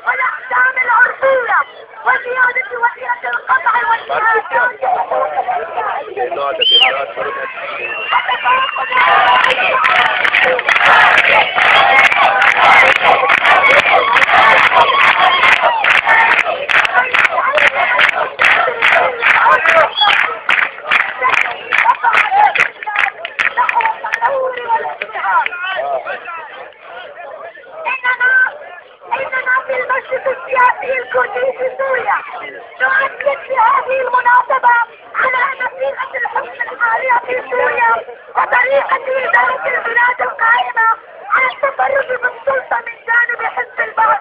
والأحكام العرفية وزيادة وحدة القطع إننا في المشرق السياسي الكردي في سوريا نؤكد في هذه المناسبة على نصيحة الحكم الحالية في سوريا وطريقة إدارة البلاد القائمة على التفرد بالسلطة من جانب حزب البعث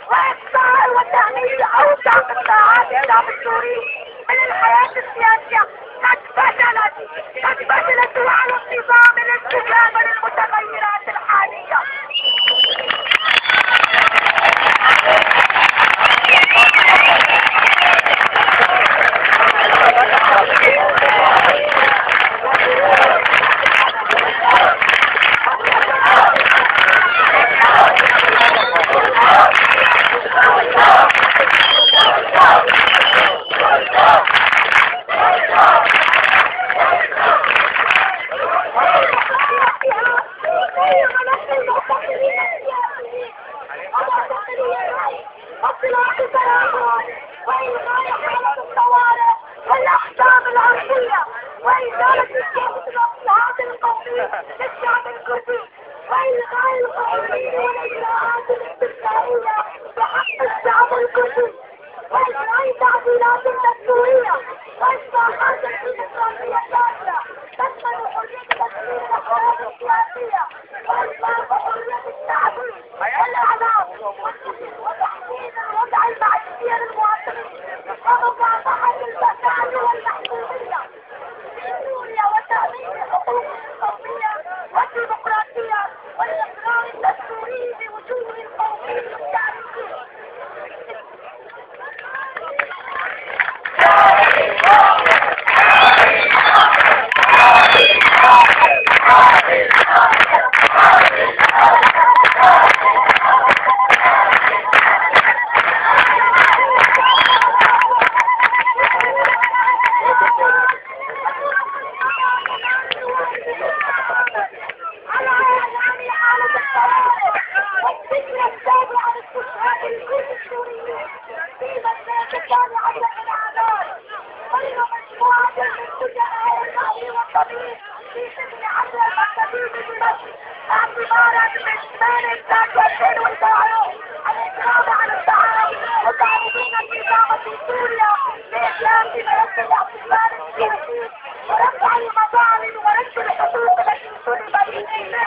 وإقصاء وتأمين أوسع قطاعات الشعب السوري من الحياة السياسية. قد فشلت على النظام الاستجابة للمتغيرات الحالية. والأحكام العرفية وإزالة الإصلاحات القومية للشعب الكردي وإلغاء القوانين والإجراءات الاستثنائية بحق الشعب الكردي وإجراء تعديلات دستورية وإصلاحات ديمقراطية شاملة تشمل حرية تسليم الأحزاب السياسية وإطلاق حرية التعبير والإعلام وتحسين الوضع المعيشي للمواطنين ومكافحة الفساد والمحسوبية في سوريا وتأمين حقوق القومية والديمقراطية والإقرار الدستوري بوجوه القومية التاريخية.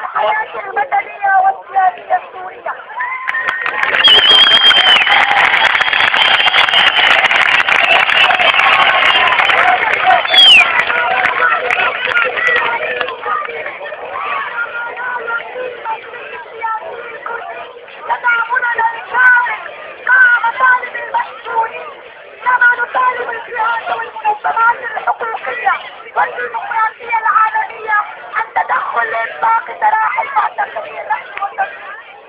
الحياة المدنية والسياسية السورية. كما نطالب الجهات والمنظمات الحقوقية والديمقراطية العالمية عن تدخل لإطلاق سراح المعتقلين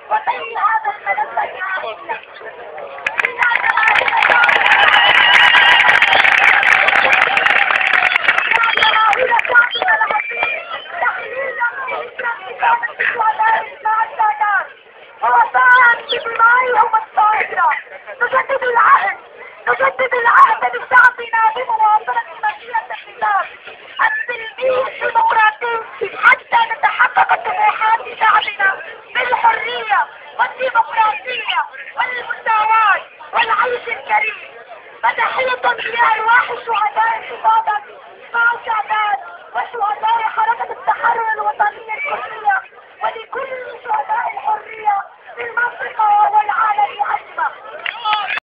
وتنهي هذا الملف النهائي. نجدد العهد بشعبنا بمواصلة مسيرة الحساب السلمي الديمقراطي حتى نتحقق طموحات شعبنا بالحرية والديمقراطية والمساواة والعيش الكريم. فتحية لأرواح الشهداء.